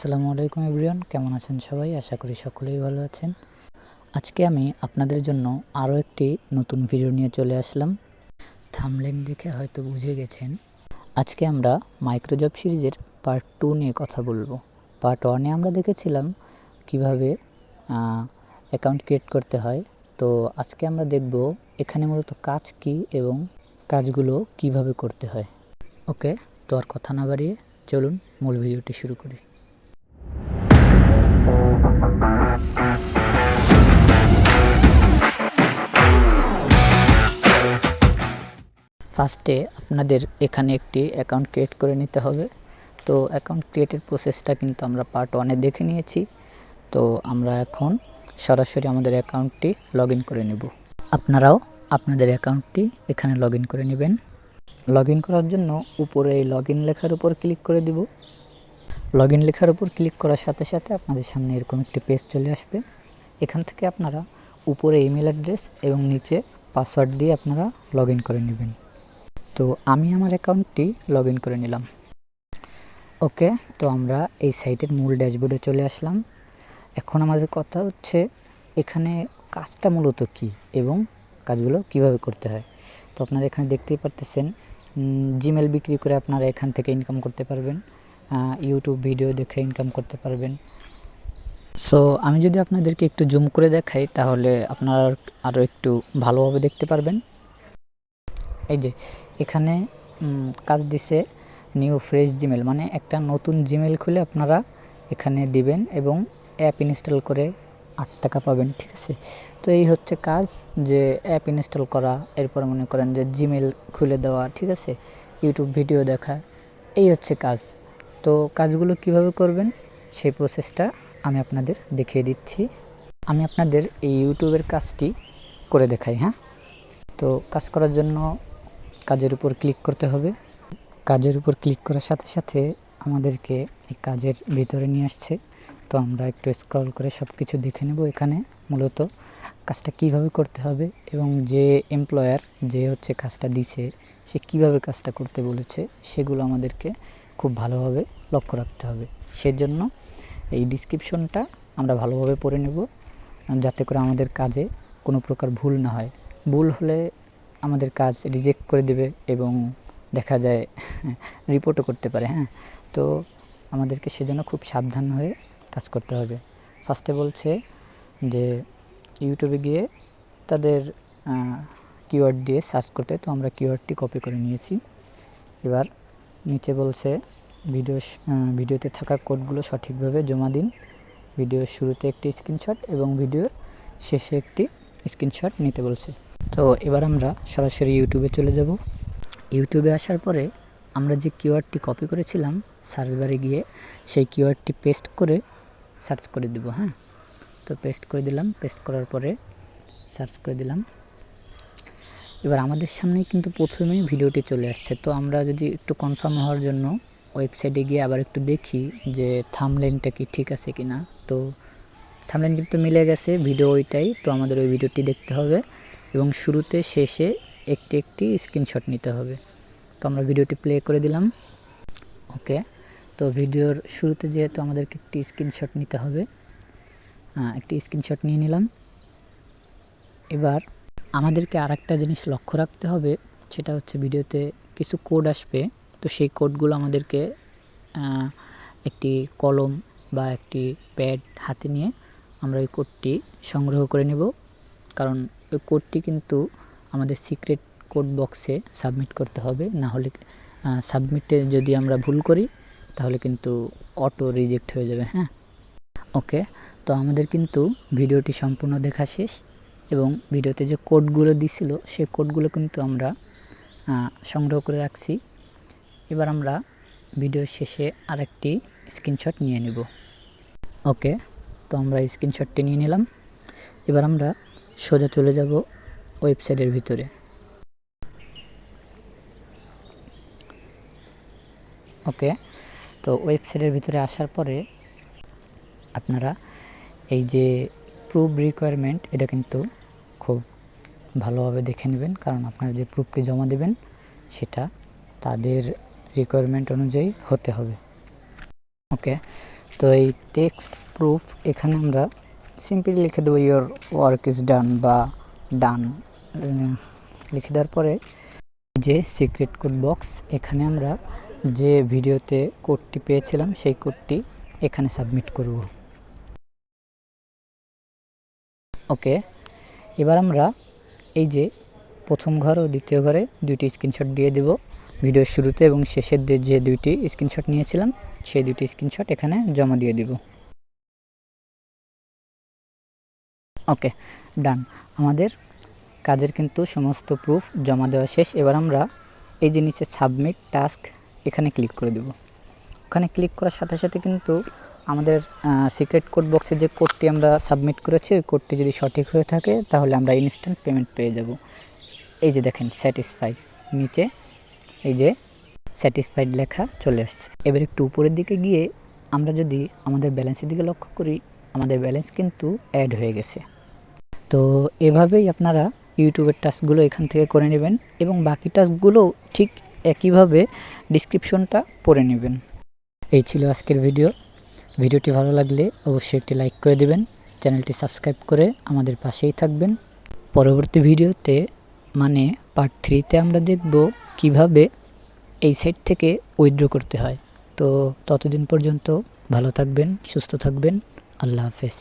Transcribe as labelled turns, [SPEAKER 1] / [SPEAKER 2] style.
[SPEAKER 1] আসসালামু আলাইকুম এভরিওয়ান, কেমন আছেন সবাই? আশা করি সকলেই ভালো আছেন। আজকে আমি আপনাদের জন্য আরও একটি নতুন ভিডিও নিয়ে চলে আসলাম। থাম্বনেল দেখে হয়তো বুঝে গেছেন, আজকে আমরা মাইক্রোজব সিরিজের পার্ট 2 নিয়ে কথা বলবো। পার্ট 1-এ আমরা দেখেছিলাম কিভাবে অ্যাকাউন্ট ক্রিয়েট করতে হয়। তো আজকে আমরা দেখব এখানে মূলত কাজ কি এবং কাজগুলো কিভাবে করতে হয়। ওকে, তো আর কথা না বাড়িয়ে চলুন মূল ভিডিওটি শুরু করি। ফার্স্টে আপনাদের এখানে একটি অ্যাকাউন্ট ক্রিয়েট করে নিতে হবে। তো অ্যাকাউন্ট ক্রিয়েটের প্রসেসটা কিন্তু আমরা পার্ট 1-এ দেখে নিয়েছি। তো আমরা এখন সরাসরি আমাদের অ্যাকাউন্টটি লগ ইন করে নেব। আপনারাও আপনাদের অ্যাকাউন্টটি এখানে লগ ইন করে নেবেন। লগ ইন করার জন্য উপরে এই লগ ইন লেখার উপর ক্লিক করে দিব। লগ ইন লেখার উপর ক্লিক করার সাথে সাথে আপনাদের সামনে এরকম একটি পেজ চলে আসবে। এখান থেকে আপনারা উপরে ইমেল অ্যাড্রেস এবং নিচে পাসওয়ার্ড দিয়ে আপনারা লগ ইন করে নেবেন। তো আমি আমার অ্যাকাউন্টটি লগ ইন করে নিলাম। ওকে, তো আমরা এই সাইটের মূল ড্যাশবোর্ডে চলে আসলাম। এখন আমাদের কথা হচ্ছে এখানে কাজটা মূলত কি এবং কাজগুলো কিভাবে করতে হয়। তো আপনারা এখানে দেখতেই পারতেছেন, জিমেল বিক্রি করে আপনারা এখান থেকে ইনকাম করতে পারবেন, ইউটিউব ভিডিও দেখে ইনকাম করতে পারবেন। সো আমি যদি আপনাদেরকে একটু জুম করে দেখাই তাহলে আপনারা আরও একটু ভালোভাবে দেখতে পারবেন। এই যে এখানে কাজ দিছে নিউ ফ্রেশ জিমেল, মানে একটা নতুন জিমেল খুলে আপনারা এখানে দিবেন এবং অ্যাপ ইনস্টল করে 8 টাকা পাবেন, ঠিক আছে। তো এই হচ্ছে কাজ, যে অ্যাপ ইনস্টল করা, এরপর মনে করেন যে জিমেল খুলে দেওয়া, ঠিক আছে, ইউটিউব ভিডিও দেখা, এই হচ্ছে কাজ। তো কাজগুলো কিভাবে করবেন সেই প্রসেসটা আমি আপনাদের দেখিয়ে দিচ্ছি। আমি আপনাদের এই ইউটিউবের কাজটি করে দেখাই। হ্যাঁ, তো কাজ করার জন্য কাজের উপর ক্লিক করতে হবে। কাজের উপর ক্লিক করার সাথে সাথে আমাদেরকে এই কাজের ভিতরে নিয়ে আসছে। তো আমরা একটু স্ক্রল করে সব কিছু দেখে নেব। এখানে মূলত কাজটা কিভাবে করতে হবে এবং যে এমপ্লয়ার যে হচ্ছে কাজটা দিছে সে কিভাবে কাজটা করতে বলেছে সেগুলো আমাদেরকে খুব ভালোভাবে লক্ষ্য রাখতে হবে। সেজন্য এই ডিসক্রিপশনটা আমরা ভালোভাবে পড়ে নেব, যাতে করে আমাদের কাজে কোনো প্রকার ভুল না হয়। ভুল হলে আমাদের কাজ রিজেক্ট করে দেবে এবং দেখা যায় রিপোর্টও করতে পারে। হ্যাঁ, তো আমাদেরকে সেজন্য খুব সাবধান হয়ে কাজ করতে হবে। ফার্স্টে বলছে যে ইউটিউবে গিয়ে তাদের কিওয়ার্ড দিয়ে সার্চ করতে, তো আমরা কিওয়ার্ডটি কপি করে নিয়েছি। এবার নিচে বলছে ভিডিওতে থাকা কোডগুলো সঠিকভাবে জমা দিন। ভিডিওর শুরুতে একটি স্ক্রিনশট এবং ভিডিওর শেষে একটি স্ক্রিনশট নিতে বলছে। তো এবার আমরা সরাসরি ইউটিউবে চলে যাব। ইউটিউবে আসার পরে আমরা যে কিওয়ার্ডটি কপি করেছিলাম সার্চ বারে গিয়ে সেই কিওয়ার্ডটি পেস্ট করে সার্চ করে দেব। হ্যাঁ, তো পেস্ট করে দিলাম। পেস্ট করার পরে সার্চ করে দিলাম। এবার আমাদের সামনেই কিন্তু প্রথমেই ভিডিওটি চলে আসছে। তো আমরা যদি একটু কনফার্ম হওয়ার জন্য ওয়েবসাইটে গিয়ে আবার একটু দেখি যে থাম্বনেলটা কি ঠিক আছে কি না। তো থাম্বনেল কিন্তু মিলে গেছে, ভিডিও ওইটাই। তো আমাদের ওই ভিডিওটি দেখতে হবে এবং শুরুতে শেষে একটি স্ক্রিনশট নিতে হবে। তো আমরা ভিডিওটি প্লে করে দিলাম। ওকে, তো ভিডিওর শুরুতে যেহেতু আমাদেরকে একটি স্ক্রিনশট নিতে হবে, একটি স্ক্রিনশট নিয়ে নিলাম। এবার আমাদেরকে আরেকটা জিনিস লক্ষ্য রাখতে হবে, সেটা হচ্ছে ভিডিওতে কিছু কোড আসবে। তো সেই কোডগুলো আমাদেরকে একটি কলম বা একটি প্যাড হাতে নিয়ে আমরা ওই কোডটি সংগ্রহ করে নেব, কারণ ওই কোডটি কিন্তু আমাদের সিক্রেট কোড বক্সে সাবমিট করতে হবে। না হলে সাবমিটে যদি আমরা ভুল করি তাহলে কিন্তু অটো রিজেক্ট হয়ে যাবে। হ্যাঁ, ওকে, তো আমাদের কিন্তু ভিডিওটি সম্পূর্ণ দেখা শেষ এবং ভিডিওতে যে কোডগুলো দিছিল সেই কোডগুলো কিন্তু আমরা সংগ্রহ করে রাখছি। এবার আমরা ভিডিওর শেষে আরেকটি স্ক্রিনশট নিয়ে নেব। ওকে, তো আমরা স্ক্রিনশটটি নিয়ে নিলাম। এবার আমরা সোজা চলে যাব ওয়েবসাইটের ভিতরে। ওকে, তো ওয়েবসাইটের ভিতরে আসার পরে আপনারা এই যে প্রুফ রিকোয়ারমেন্ট, এটা কিন্তু খুব ভালোভাবে দেখে নেবেন, কারণ আপনারা যে প্রুফটি জমা দেবেন সেটা তাদের রিকোয়ারমেন্ট অনুযায়ী হতে হবে। ওকে, তো এই টেক্সট প্রুফ এখানে আমরা সিম্পলি লিখে দেবো ইয়োর ওয়ার্ক ইজ ডান বা ডান লিখে দেওয়ার পরে যে সিক্রেট কোড বক্স, এখানে আমরা যে ভিডিওতে কোডটি পেয়েছিলাম সেই কোডটি এখানে সাবমিট করব। ওকে, এবার আমরা এই যে প্রথম ঘর ও দ্বিতীয় ঘরে দুইটি স্ক্রিনশট দিয়ে দেব। ভিডিওর শুরুতে এবং শেষের যে দুইটি স্ক্রিনশট নিয়েছিলাম সেই দুইটি স্ক্রিনশট এখানে জমা দিয়ে দিব। ওকে, ডান। আমাদের কাজের কিন্তু সমস্ত প্রুফ জমা দেওয়া শেষ। এবার আমরা এই যে নিচে সাবমিট টাস্ক এখানে ক্লিক করে দেব। ওখানে ক্লিক করার সাথে সাথে কিন্তু আমাদের সিক্রেট কোড বক্সে যে কোডটি আমরা সাবমিট করেছি ওই কোডটি যদি সঠিক হয়ে থাকে তাহলে আমরা ইনস্ট্যান্ট পেমেন্ট পেয়ে যাব। এই যে দেখেন স্যাটিসফাইড, নিচে এই যে স্যাটিসফাইড লেখা চলে আসছে। এবার একটু উপরের দিকে গিয়ে আমরা যদি আমাদের ব্যালেন্সের দিকে লক্ষ্য করি, আমাদের ব্যালেন্স কিন্তু অ্যাড হয়ে গেছে। তো এভাবেই আপনারা ইউটিউবের টাস্কগুলো এখান থেকে করে নেবেন এবং বাকি টাস্কগুলো ঠিক একইভাবে ডিসক্রিপশনটা পড়ে নেবেন। এই ছিল আজকের ভিডিওটি ভালো লাগলে অবশ্যই একটি লাইক করে দেবেন, চ্যানেলটি সাবস্ক্রাইব করে আমাদের পাশেই থাকবেন। পরবর্তী ভিডিওতে মানে পার্ট 3তে আমরা দেখব কিভাবে এই সাইট থেকে উইথড্র করতে হয়। তো ততদিন পর্যন্ত ভালো থাকবেন, সুস্থ থাকবেন। আল্লাহ হাফেজ।